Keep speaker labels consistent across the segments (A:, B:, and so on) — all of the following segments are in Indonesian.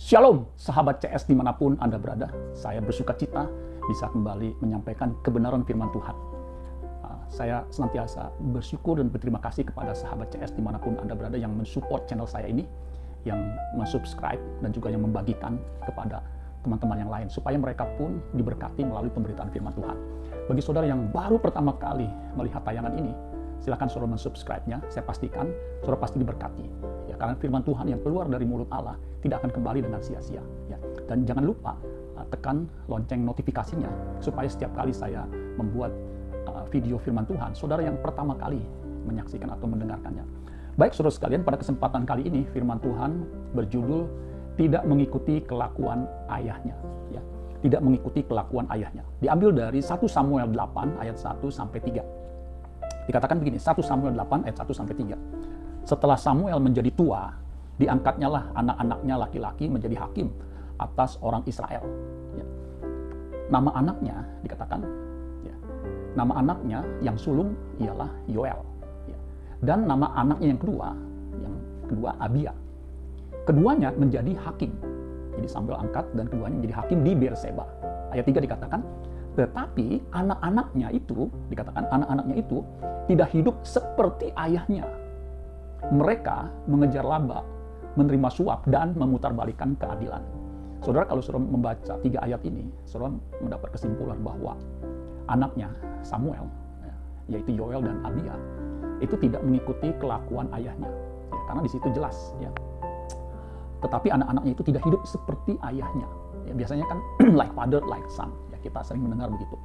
A: Shalom, sahabat CS dimanapun Anda berada. Saya bersuka cita bisa kembali menyampaikan kebenaran firman Tuhan. Saya senantiasa bersyukur dan berterima kasih kepada sahabat CS dimanapun Anda berada yang mensupport channel saya ini, yang mensubscribe dan juga yang membagikan kepada teman-teman yang lain, supaya mereka pun diberkati melalui pemberitaan firman Tuhan. Bagi saudara yang baru pertama kali melihat tayangan ini, silakan saudara mensubscribe-nya. Saya pastikan saudara pasti diberkati. Ya, karena firman Tuhan yang keluar dari mulut Allah tidak akan kembali dengan sia-sia. Ya. Dan jangan lupa tekan lonceng notifikasinya supaya setiap kali saya membuat video firman Tuhan, saudara yang pertama kali menyaksikan atau mendengarkannya. Baik saudara sekalian, pada kesempatan kali ini firman Tuhan berjudul tidak mengikuti kelakuan ayahnya. Ya. Tidak mengikuti kelakuan ayahnya. Diambil dari 1 Samuel 8 ayat 1 sampai 3. Dikatakan begini, 1 Samuel 8 ayat 1 sampai 3. Setelah Samuel menjadi tua, diangkatnya lah anak-anaknya laki-laki menjadi hakim atas orang Israel. Ya. Nama anaknya dikatakan, ya, nama anaknya yang sulung ialah Yoel. Ya. Dan nama anaknya yang kedua Abia. Keduanya menjadi hakim. Jadi Samuel angkat dan keduanya menjadi hakim di Beerseba. Ayat 3 dikatakan, tetapi anak-anaknya itu, dikatakan anak-anaknya itu tidak hidup seperti ayahnya. Mereka mengejar laba, menerima suap, dan memutarbalikkan keadilan. Saudara, kalau saudara membaca 3 ayat ini, saudara mendapat kesimpulan bahwa anaknya Samuel, yaitu Yoel dan Abia, itu tidak mengikuti kelakuan ayahnya. Ya, karena di situ jelas, ya. Tetapi anak-anaknya itu tidak hidup seperti ayahnya. Ya, biasanya kan like father, like son. Ya, kita sering mendengar begitu.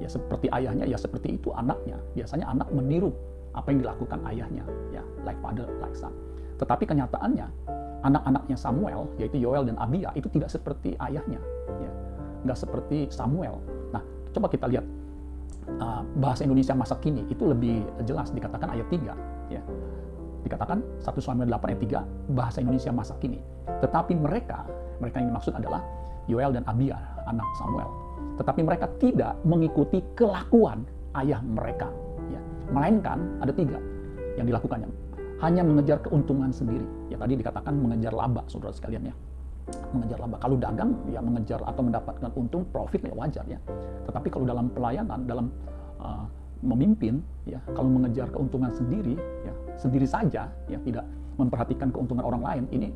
A: Ya, seperti ayahnya, ya seperti itu anaknya. Biasanya anak meniru apa yang dilakukan ayahnya. Ya, like father, like son. Tetapi kenyataannya, anak-anaknya Samuel, yaitu Yoel dan Abia, itu tidak seperti ayahnya. Ya, nggak seperti Samuel. Nah, coba kita lihat bahasa Indonesia masa kini, itu lebih jelas dikatakan ayat 3. Ya. Dikatakan 1 Samuel 8 ayat 3, bahasa Indonesia masa kini. Tetapi mereka yang dimaksud adalah Yoel dan Abia, anak Samuel. Tetapi mereka tidak mengikuti kelakuan ayah mereka. Ya. Melainkan ada 3 yang dilakukannya. Hanya mengejar keuntungan sendiri. Ya, tadi dikatakan mengejar laba, saudara sekalian, ya. Mengejar laba. Kalau dagang, ya mengejar atau mendapatkan untung, profit, ya wajar, ya. Tetapi kalau dalam pelayanan, dalam memimpin, ya, kalau mengejar keuntungan sendiri, ya sendiri saja, ya tidak memperhatikan keuntungan orang lain, ini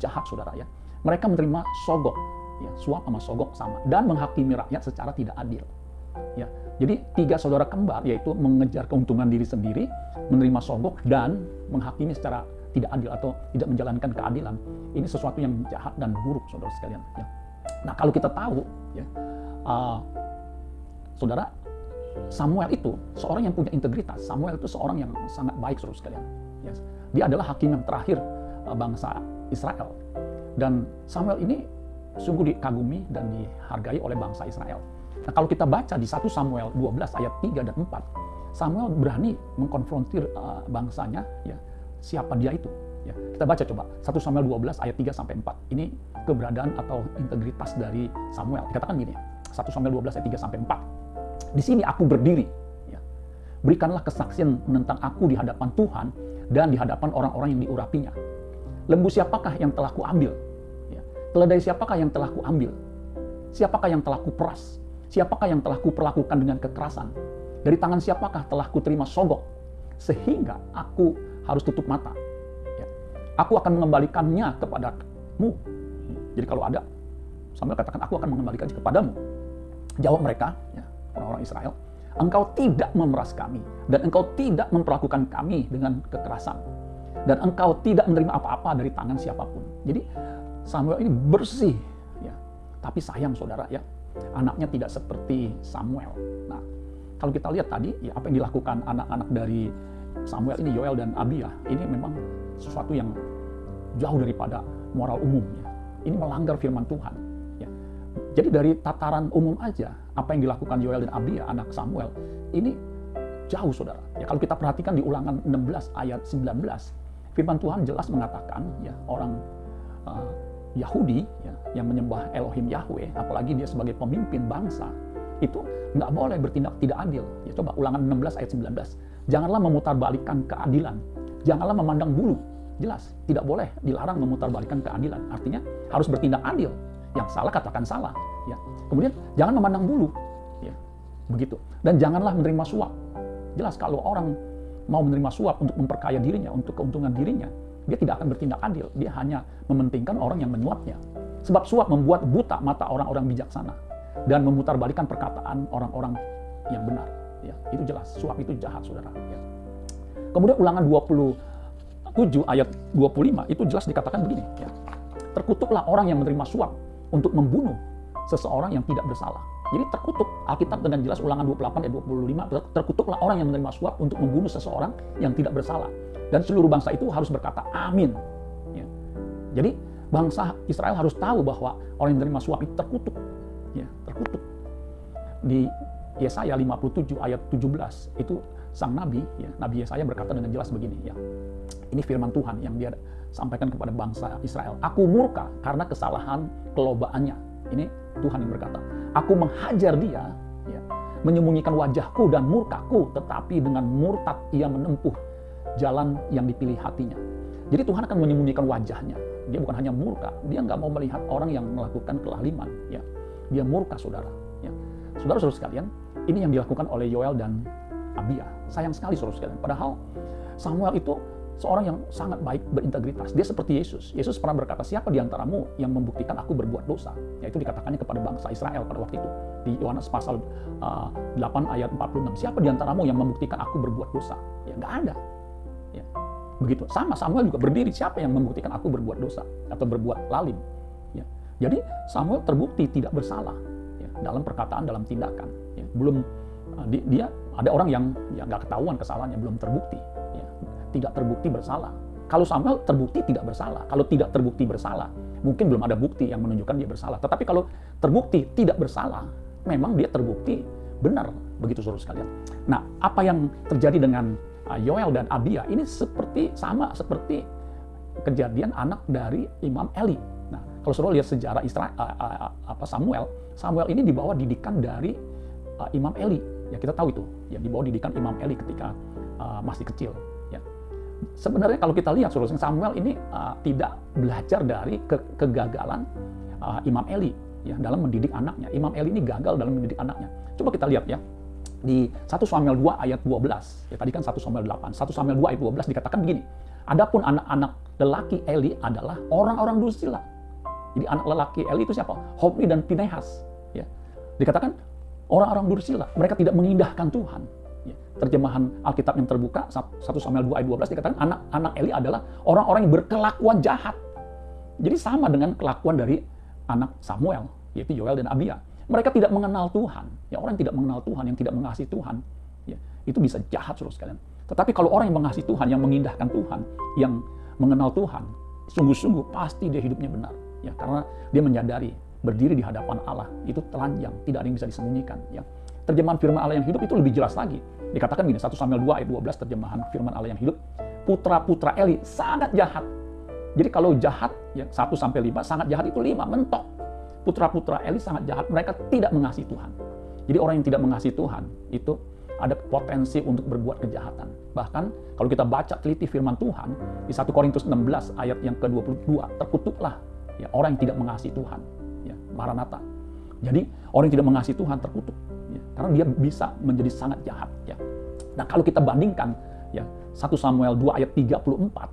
A: jahat, saudara, ya. Mereka menerima sogok, ya, suap sama sogok sama, dan menghakimi rakyat secara tidak adil. Ya, jadi 3 saudara kembar, yaitu mengejar keuntungan diri sendiri, menerima sogok, dan menghakimi secara tidak adil atau tidak menjalankan keadilan. Ini sesuatu yang jahat dan buruk, saudara sekalian. Ya. Nah, kalau kita tahu, ya, saudara, Samuel itu seorang yang punya integritas. Samuel itu seorang yang sangat baik, saudara sekalian. Ya. Dia adalah hakim yang terakhir bangsa Israel. Dan Samuel ini sungguh dikagumi dan dihargai oleh bangsa Israel. Nah, kalau kita baca di 1 Samuel 12 ayat 3 dan 4, Samuel berani mengkonfrontir bangsanya, ya, siapa dia itu. Ya, kita baca coba 1 Samuel 12 ayat 3 sampai 4. Ini keberadaan atau integritas dari Samuel. Dikatakan gini, 1 Samuel 12 ayat 3 sampai 4. Di sini aku berdiri. Ya. Berikanlah kesaksian tentang aku di hadapan Tuhan dan di hadapan orang-orang yang diurapinya. Lembu siapakah yang telah kuambil? Ya. Keledai siapakah yang telah kuambil? Siapakah yang telah kuperas? Siapakah yang telah kuperlakukan dengan kekerasan? Dari tangan siapakah telah kuterima sogok? Sehingga aku harus tutup mata. Ya. Aku akan mengembalikannya kepadamu. Jadi kalau ada, Samuel katakan, aku akan mengembalikannya kepadamu. Jawab mereka, ya, orang-orang Israel, engkau tidak memeras kami, dan engkau tidak memperlakukan kami dengan kekerasan, dan engkau tidak menerima apa-apa dari tangan siapapun. Jadi Samuel ini bersih, ya. Tapi sayang, saudara, ya, anaknya tidak seperti Samuel. Nah, kalau kita lihat tadi, ya, apa yang dilakukan anak-anak dari Samuel ini, Yoel dan Abia, ini memang sesuatu yang jauh daripada moral umum. Ya. Ini melanggar firman Tuhan. Jadi dari tataran umum aja, apa yang dilakukan Yoel dan Abia, anak Samuel, ini jauh, saudara. Ya, kalau kita perhatikan di Ulangan 16 ayat 19, firman Tuhan jelas mengatakan, ya, orang Yahudi, ya, yang menyembah Elohim Yahweh, apalagi dia sebagai pemimpin bangsa, itu nggak boleh bertindak tidak adil. Ya, coba Ulangan 16 ayat 19. Janganlah memutarbalikkan keadilan, janganlah memandang bulu, Jelas, tidak boleh dilarang memutarbalikkan keadilan. Artinya harus bertindak adil. Yang salah katakan salah. Ya. Kemudian jangan memandang bulu. Ya. Begitu. Dan janganlah menerima suap. Jelas kalau orang mau menerima suap untuk memperkaya dirinya, untuk keuntungan dirinya, dia tidak akan bertindak adil. Dia hanya mementingkan orang yang menyuapnya. Sebab suap membuat buta mata orang-orang bijaksana dan memutarbalikkan perkataan orang-orang yang benar. Ya, itu jelas. Suap itu jahat, saudara. Ya. Kemudian Ulangan 27 ayat 25 itu jelas dikatakan begini. Ya. Terkutuklah orang yang menerima suap untuk membunuh seseorang yang tidak bersalah. Jadi terkutuk. Alkitab dengan jelas Ulangan 28 ayat 25, terkutuklah orang yang menerima suap untuk membunuh seseorang yang tidak bersalah. Dan seluruh bangsa itu harus berkata amin. Ya. Jadi bangsa Israel harus tahu bahwa orang yang menerima suap itu terkutuk. Ya, terkutuk. Di Yesaya 57 ayat 17 itu sang nabi, ya, Nabi Yesaya berkata dengan jelas begini, ya. Ini firman Tuhan yang dia sampaikan kepada bangsa Israel. Aku murka karena kesalahan kelobaannya. Ini Tuhan yang berkata. Aku menghajar dia, ya, menyembunyikan wajahku dan murkaku, tetapi dengan murtad ia menempuh jalan yang dipilih hatinya. Jadi Tuhan akan menyembunyikan wajahnya. Dia bukan hanya murka, dia nggak mau melihat orang yang melakukan kelaliman. Ya. Dia murka, saudara. Ya. Saudara-saudara sekalian, ini yang dilakukan oleh Yoel dan Abia. Sayang sekali, saudara sekalian. Padahal Samuel itu seorang yang sangat baik, berintegritas. Dia seperti Yesus. Yesus pernah berkata, siapa di antaramu yang membuktikan aku berbuat dosa? Yaitu dikatakannya kepada bangsa Israel pada waktu itu. Di Yohanes pasal 8 ayat 46. Siapa di antaramu yang membuktikan aku berbuat dosa? Ya, nggak ada. Ya. Begitu. Sama, Samuel juga berdiri. Siapa yang membuktikan aku berbuat dosa? Atau berbuat lalim? Ya. Jadi Samuel terbukti tidak bersalah. Ya, dalam perkataan, dalam tindakan. Ya. Belum, dia ada orang yang ya, nggak ketahuan kesalahannya, belum terbukti. Ya. Tidak terbukti bersalah. Kalau Samuel terbukti tidak bersalah. Kalau tidak terbukti bersalah, mungkin belum ada bukti yang menunjukkan dia bersalah. Tetapi kalau terbukti tidak bersalah, memang dia terbukti benar. Begitu, saudara sekalian. Nah, apa yang terjadi dengan Yoel dan Abia ini sama seperti kejadian anak dari Imam Eli. Nah, kalau saudara lihat sejarah Samuel ini dibawa didikan dari Imam Eli. Ya, kita tahu itu. Ya, dibawa didikan Imam Eli ketika masih kecil. Ya. Sebenarnya kalau kita lihat, saudara, Samuel ini tidak belajar dari kegagalan Imam Eli ya, dalam mendidik anaknya. Imam Eli ini gagal dalam mendidik anaknya. Coba kita lihat ya. Di 1 Samuel 2 ayat 12. Ya, tadi kan 1 Samuel 8. 1 Samuel 2 ayat 12 dikatakan begini. Adapun anak-anak lelaki Eli adalah orang-orang dursila. Jadi anak lelaki Eli itu siapa? Hofni dan Pinehas. Ya. Dikatakan orang-orang dursila. Mereka tidak mengindahkan Tuhan. Ya. Terjemahan Alkitab yang terbuka 1 Samuel 2 ayat 12 dikatakan anak-anak Eli adalah orang-orang yang berkelakuan jahat. Jadi sama dengan kelakuan dari anak Samuel, yaitu Yoel dan Abia. Mereka tidak mengenal Tuhan. Ya, orang yang tidak mengenal Tuhan, yang tidak mengasihi Tuhan, ya, itu bisa jahat, saudara sekalian. Tetapi kalau orang yang mengasihi Tuhan, yang mengindahkan Tuhan, yang mengenal Tuhan, sungguh-sungguh pasti dia hidupnya benar. Ya, karena dia menyadari berdiri di hadapan Allah itu telanjang, tidak ada yang bisa disembunyikan. Ya. Terjemahan firman Allah yang hidup itu lebih jelas lagi. Dikatakan gini, 1 Samuel 2 ayat 12 terjemahan firman Allah yang hidup, putra-putra Eli sangat jahat. Jadi kalau jahat, ya 1-5, sangat jahat itu 5, mentok. Putra-putra Eli sangat jahat, mereka tidak mengasihi Tuhan. Jadi orang yang tidak mengasihi Tuhan, itu ada potensi untuk berbuat kejahatan. Bahkan kalau kita baca teliti firman Tuhan, di 1 Korintus 16 ayat yang ke-22, terkutuklah ya, orang yang tidak mengasihi Tuhan. Ya, Maranatha. Jadi orang yang tidak mengasihi Tuhan terkutuk. Ya, karena dia bisa menjadi sangat jahat. Ya. Nah kalau kita bandingkan, ya 1 Samuel 2 ayat 34,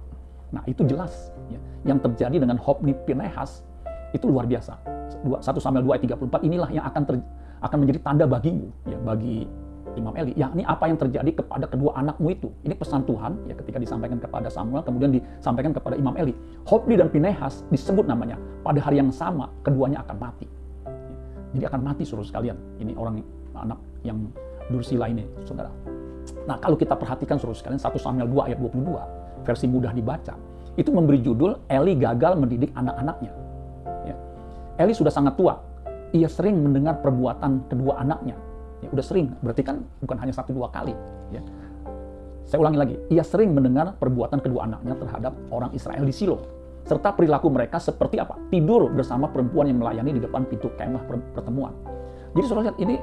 A: nah itu jelas. Ya, yang terjadi dengan Hofni Pinehas, itu luar biasa. 1 Samuel 2 ayat 34 inilah yang akan menjadi tanda bagimu, ya, bagi Imam Eli. Yakni apa yang terjadi kepada kedua anakmu itu. Ini pesan Tuhan ya ketika disampaikan kepada Samuel, kemudian disampaikan kepada Imam Eli. Hofni dan Pinehas disebut namanya. Pada hari yang sama keduanya akan mati. Jadi akan mati, saudara sekalian. Ini anak yang dursila ini, saudara. Nah kalau kita perhatikan, saudara sekalian, 1 Samuel 2 ayat 22, versi mudah dibaca, itu memberi judul Eli gagal mendidik anak-anaknya. Eli sudah sangat tua. Ia sering mendengar perbuatan kedua anaknya. Ya, udah sering, berarti kan bukan hanya 1-2 kali. Ya. Saya ulangi lagi. Ia sering mendengar perbuatan kedua anaknya terhadap orang Israel di Silo. Serta perilaku mereka seperti apa? Tidur bersama perempuan yang melayani di depan pintu kemah pertemuan. Jadi saudara lihat, ini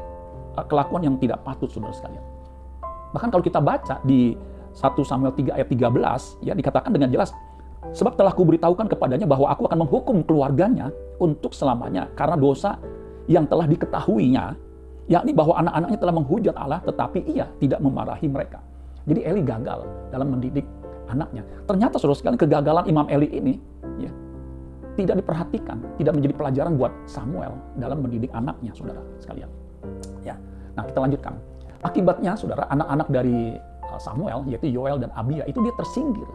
A: kelakuan yang tidak patut, saudara sekalian. Bahkan kalau kita baca di 1 Samuel 3 ayat 13, ya dikatakan dengan jelas, Sebab telah kuberitahukan kepadanya bahwa aku akan menghukum keluarganya untuk selamanya karena dosa yang telah diketahuinya, yakni bahwa anak-anaknya telah menghujat Allah tetapi ia tidak memarahi mereka. Jadi Eli gagal dalam mendidik anaknya. Ternyata saudara sekalian, kegagalan Imam Eli ini ya, tidak diperhatikan, tidak menjadi pelajaran buat Samuel dalam mendidik anaknya, saudara sekalian. Ya, nah kita lanjutkan. Akibatnya, saudara, anak-anak dari Samuel, yaitu Yoel dan Abia, itu dia tersingkir.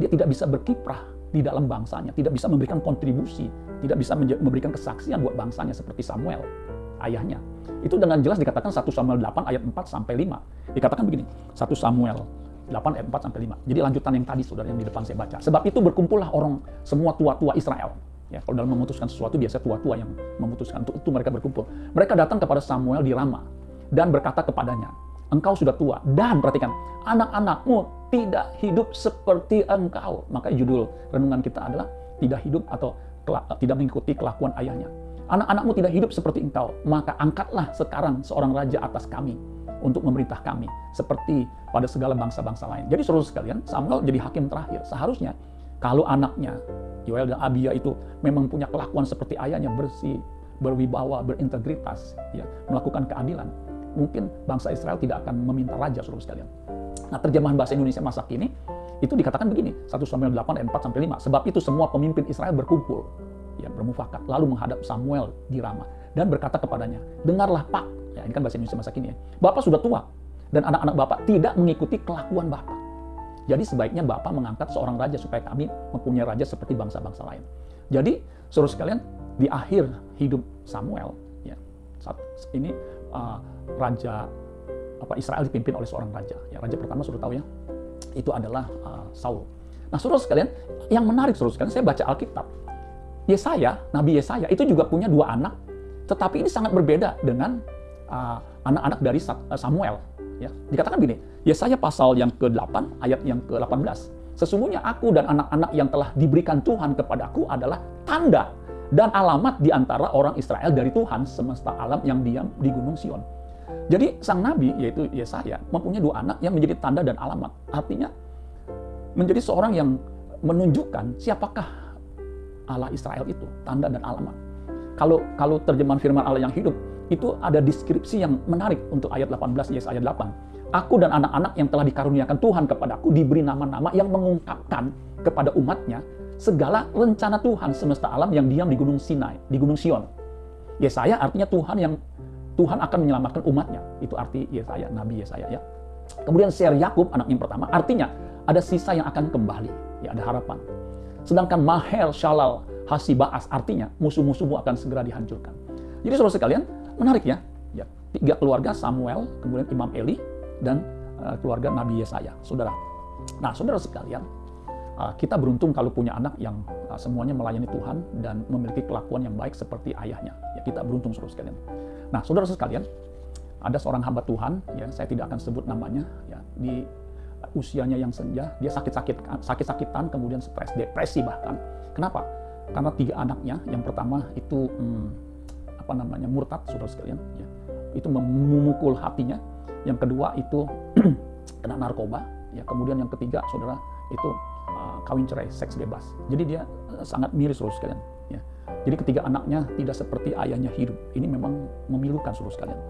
A: Dia tidak bisa berkiprah di dalam bangsanya, tidak bisa memberikan kontribusi, tidak bisa memberikan kesaksian buat bangsanya seperti Samuel, ayahnya. Itu dengan jelas dikatakan 1 Samuel 8 ayat 4 sampai 5. Dikatakan begini, 1 Samuel 8 ayat 4 sampai 5. Jadi lanjutan yang tadi, saudara, yang di depan saya baca. Sebab itu berkumpullah orang, semua tua-tua Israel. Ya, kalau dalam memutuskan sesuatu, biasanya tua-tua yang memutuskan. Untuk itu mereka berkumpul. Mereka datang kepada Samuel di Rama dan berkata kepadanya, engkau sudah tua, dan perhatikan, anak-anakmu tidak hidup seperti engkau. Maka judul renungan kita adalah tidak hidup atau tidak mengikuti kelakuan ayahnya. Anak-anakmu tidak hidup seperti engkau, maka angkatlah sekarang seorang raja atas kami untuk memerintah kami seperti pada segala bangsa-bangsa lain. Jadi saudara sekalian, Samuel jadi hakim terakhir. Seharusnya kalau anaknya Yoel dan Abia itu memang punya kelakuan seperti ayahnya, bersih, berwibawa, berintegritas, ya, melakukan keadilan, mungkin bangsa Israel tidak akan meminta raja, saudara sekalian. Nah, terjemahan bahasa Indonesia masa kini itu dikatakan begini, 1 Samuel 8 ayat 4 sampai 5. Sebab itu semua pemimpin Israel berkumpul, ya, bermufakat, lalu menghadap Samuel di Rama dan berkata kepadanya, dengarlah Pak, ya, ini kan bahasa Indonesia masa kini ya, Bapak sudah tua dan anak-anak Bapak tidak mengikuti kelakuan Bapak. Jadi sebaiknya Bapak mengangkat seorang raja supaya kami mempunyai raja seperti bangsa-bangsa lain. Jadi saudara sekalian, di akhir hidup Samuel, ya, saat ini raja Israel dipimpin oleh seorang raja. Ya, raja pertama sudah tahu ya, itu adalah Saul. Nah, saudara sekalian, yang menarik saudara sekalian, saya baca Alkitab. Yesaya, Nabi Yesaya itu juga punya 2 anak, tetapi ini sangat berbeda dengan anak-anak dari Samuel. Ya, dikatakan begini, Yesaya pasal yang ke-8 ayat yang ke-18. Sesungguhnya aku dan anak-anak yang telah diberikan Tuhan kepadaku adalah tanda dan alamat di antara orang Israel dari Tuhan semesta alam yang diam di Gunung Sion. Jadi sang nabi, yaitu Yesaya, mempunyai 2 anak yang menjadi tanda dan alamat. Artinya menjadi seorang yang menunjukkan siapakah Allah Israel itu, tanda dan alamat. Kalau terjemahan firman Allah yang hidup, itu ada deskripsi yang menarik untuk ayat 18, Yesaya 8. Aku dan anak-anak yang telah dikaruniakan Tuhan kepadaku diberi nama-nama yang mengungkapkan kepada umatnya segala rencana Tuhan semesta alam yang diam di Gunung Sinai, di Gunung Sion. Yesaya artinya Tuhan akan menyelamatkan umatnya. Itu arti Yesaya, Nabi Yesaya ya. Kemudian Ser Yakub, anak yang pertama, artinya ada sisa yang akan kembali, ya, ada harapan. Sedangkan Mahel Shalal Hasibaas artinya musuh-musuhmu akan segera dihancurkan. Jadi saudara sekalian, menarik ya. 3 keluarga, Samuel, kemudian Imam Eli, dan keluarga Nabi Yesaya, saudara. Nah, saudara sekalian, kita beruntung kalau punya anak yang semuanya melayani Tuhan dan memiliki kelakuan yang baik seperti ayahnya. Ya, kita beruntung saudara sekalian. Nah, saudara sekalian, ada seorang hamba Tuhan, ya, saya tidak akan sebut namanya, ya, di usianya yang senja, dia sakit-sakitan, kemudian stres, depresi bahkan. Kenapa? Karena 3 anaknya, yang pertama itu murtad, saudara sekalian, ya. Itu memukul hatinya. Yang kedua itu kena narkoba, ya. Kemudian yang ketiga, saudara, itu kawin cerai, seks bebas. Jadi dia sangat miris, saudara sekalian, ya. Jadi ketiga anaknya tidak seperti ayahnya hidup. Ini memang memilukan, saudara sekalian.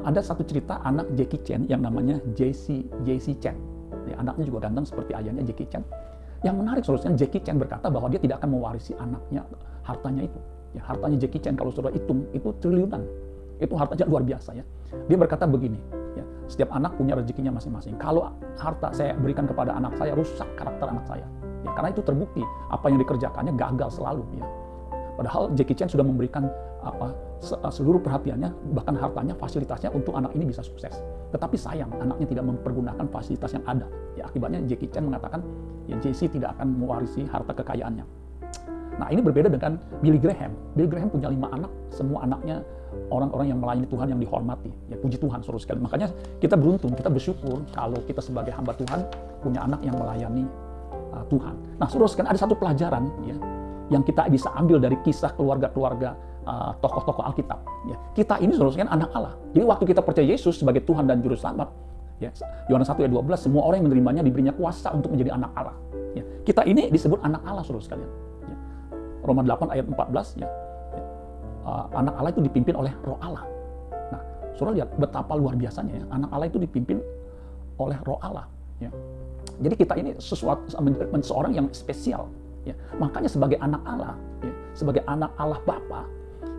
A: Ada satu cerita anak Jackie Chan yang namanya JC Chan. Ya, anaknya juga ganteng seperti ayahnya Jackie Chan. Yang menarik, saudara sekalian, Jackie Chan berkata bahwa dia tidak akan mewarisi anaknya hartanya itu. Ya, hartanya Jackie Chan kalau saudara hitung itu triliunan. Itu hartanya luar biasa ya. Dia berkata begini, ya, setiap anak punya rezekinya masing-masing. Kalau harta saya berikan kepada anak saya, rusak karakter anak saya. Ya, karena itu terbukti apa yang dikerjakannya gagal selalu ya. Padahal Jackie Chan sudah memberikan seluruh perhatiannya, bahkan hartanya, fasilitasnya untuk anak ini bisa sukses. Tetapi sayang, anaknya tidak mempergunakan fasilitas yang ada. Ya, akibatnya Jackie Chan mengatakan, ya, JC tidak akan mewarisi harta kekayaannya. Nah, ini berbeda dengan Billy Graham. Billy Graham punya 5 anak, semua anaknya orang-orang yang melayani Tuhan, yang dihormati. Ya, puji Tuhan, saudara sekalian. Makanya kita beruntung, kita bersyukur kalau kita sebagai hamba Tuhan punya anak yang melayani Tuhan. Nah, saudara sekalian, ada satu pelajaran ya, yang kita bisa ambil dari kisah keluarga-keluarga tokoh-tokoh Alkitab. Ya, kita ini saudara sekalian anak Allah. Jadi waktu kita percaya Yesus sebagai Tuhan dan Juru Selamat, Ya, Yohanes 1 ayat 12, semua orang yang menerimanya diberinya kuasa untuk menjadi anak Allah. Ya, kita ini disebut anak Allah, saudara sekalian. Ya. Roma 8 ayat 14, ya. Anak Allah itu dipimpin oleh Roh Allah. Nah, saudara lihat betapa luar biasanya ya, anak Allah itu dipimpin oleh Roh Allah. Ya. Jadi kita ini seorang yang spesial. Ya. Makanya sebagai anak Allah, ya, sebagai anak Allah Bapa,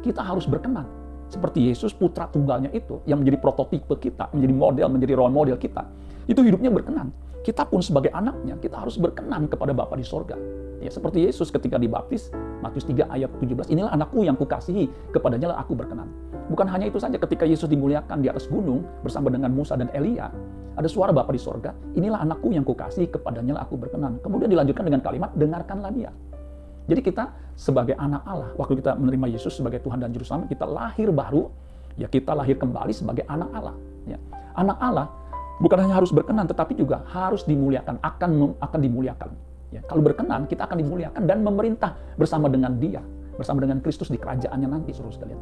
A: kita harus berkenan. Seperti Yesus putra tunggalnya itu, yang menjadi prototipe kita, menjadi model, menjadi role model kita. Itu hidupnya berkenan. Kita pun sebagai anaknya, kita harus berkenan kepada Bapa di sorga. Ya, seperti Yesus ketika dibaptis, Matius 3 ayat 17, inilah anakku yang kukasihi, kepadanya lah aku berkenan. Bukan hanya itu saja, ketika Yesus dimuliakan di atas gunung bersama dengan Musa dan Elia, ada suara Bapa di sorga, inilah anakku yang kukasihi, kepadanya lah aku berkenan. Kemudian dilanjutkan dengan kalimat, dengarkanlah dia. Jadi kita sebagai anak Allah, waktu kita menerima Yesus sebagai Tuhan dan Juru Selamat, kita lahir baru, ya kita lahir kembali sebagai anak Allah. Ya. Anak Allah bukan hanya harus berkenan, tetapi juga harus dimuliakan, akan dimuliakan. Ya, kalau berkenan, kita akan dimuliakan dan memerintah bersama dengan Dia, bersama dengan Kristus di kerajaannya nanti, saudara sekalian.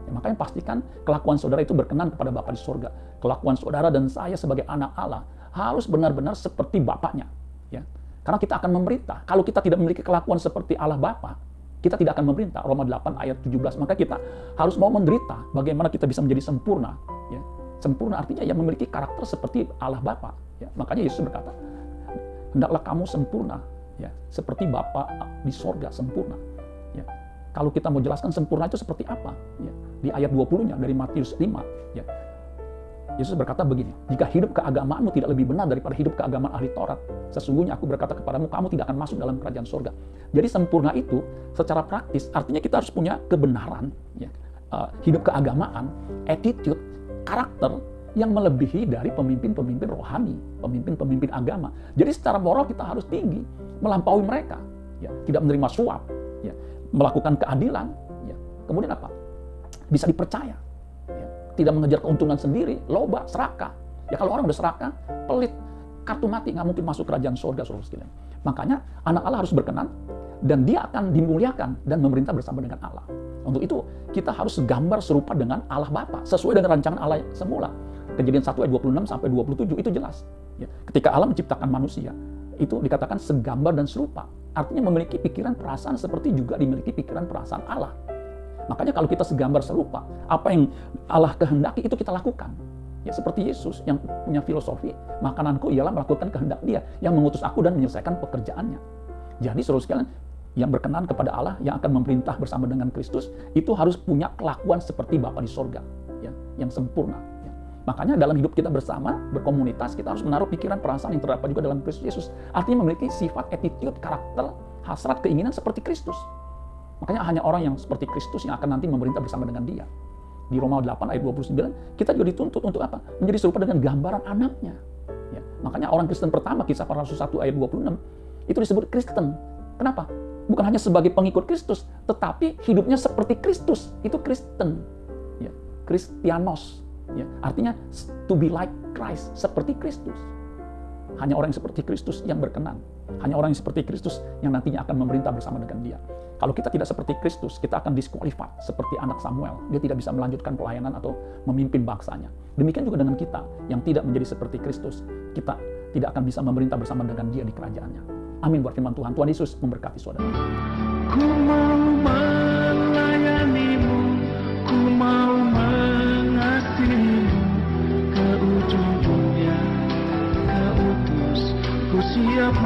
A: Ya, makanya pastikan kelakuan saudara itu berkenan kepada Bapa di sorga. Kelakuan saudara dan saya sebagai anak Allah harus benar-benar seperti Bapaknya. Ya. Karena kita akan memerintah. Kalau kita tidak memiliki kelakuan seperti Allah Bapa, kita tidak akan memerintah. Roma 8 ayat 17. Maka kita harus mau menderita. Bagaimana kita bisa menjadi sempurna. Ya. Sempurna artinya yang memiliki karakter seperti Allah Bapa. Ya. Makanya Yesus berkata, hendaklah kamu sempurna, ya, seperti Bapa di sorga sempurna. Ya. Kalau kita mau jelaskan sempurna itu seperti apa? Ya. Di ayat 20-nya dari Matius 5. Ya. Yesus berkata begini, jika hidup keagamaanmu tidak lebih benar daripada hidup keagamaan ahli Taurat, sesungguhnya aku berkata kepadamu, kamu tidak akan masuk dalam kerajaan surga. Jadi sempurna itu secara praktis artinya kita harus punya kebenaran, ya, hidup keagamaan, attitude, karakter yang melebihi dari pemimpin-pemimpin rohani, pemimpin-pemimpin agama. Jadi secara moral kita harus tinggi, melampaui mereka, ya, tidak menerima suap, ya, melakukan keadilan, ya. Kemudian apa? Bisa dipercaya. Tidak mengejar keuntungan sendiri, loba, serakah. Ya kalau orang udah serakah, pelit, kartu mati, nggak mungkin masuk kerajaan surga, saudara sekalian. Makanya anak Allah harus berkenan, dan dia akan dimuliakan dan memerintah bersama dengan Allah. Untuk itu, kita harus gambar serupa dengan Allah Bapa, sesuai dengan rancangan Allah semula. Kejadian 1 ayat 26 sampai 27 itu jelas. Ya, ketika Allah menciptakan manusia, itu dikatakan segambar dan serupa. Artinya memiliki pikiran perasaan seperti juga dimiliki pikiran perasaan Allah. Makanya kalau kita segambar serupa, apa yang Allah kehendaki itu kita lakukan. Ya seperti Yesus yang punya filosofi, makananku ialah melakukan kehendak Dia yang mengutus aku dan menyelesaikan pekerjaannya. Jadi saudara sekalian, yang berkenan kepada Allah, yang akan memerintah bersama dengan Kristus, itu harus punya kelakuan seperti Bapa di sorga, ya, yang sempurna. Ya. Makanya dalam hidup kita bersama, berkomunitas, kita harus menaruh pikiran perasaan yang terdapat juga dalam Kristus Yesus. Artinya memiliki sifat, attitude, karakter, hasrat, keinginan seperti Kristus. Makanya hanya orang yang seperti Kristus yang akan nanti memerintah bersama dengan Dia. Di Roma 8 ayat 29, kita juga dituntut untuk apa? Menjadi serupa dengan gambaran anaknya. Ya. Makanya orang Kristen pertama, Kisah Para Rasul 1 ayat 26, itu disebut Kristen. Kenapa? Bukan hanya sebagai pengikut Kristus, tetapi hidupnya seperti Kristus. Itu Kristen. Ya. Kristianos. Ya. Artinya to be like Christ, seperti Kristus. Hanya orang yang seperti Kristus yang berkenan. Hanya orang yang seperti Kristus yang nantinya akan memerintah bersama dengan Dia. Kalau kita tidak seperti Kristus, kita akan disqualified seperti anak Samuel. Dia tidak bisa melanjutkan pelayanan atau memimpin bangsanya. Demikian juga dengan kita yang tidak menjadi seperti Kristus. Kita tidak akan bisa memerintah bersama dengan Dia di kerajaannya. Amin buat firman Tuhan. Tuhan Yesus memberkati saudara.
B: Ku mau melayanimu, ku mau mengasihimu, ke ujung dunia, ke utus, ku siap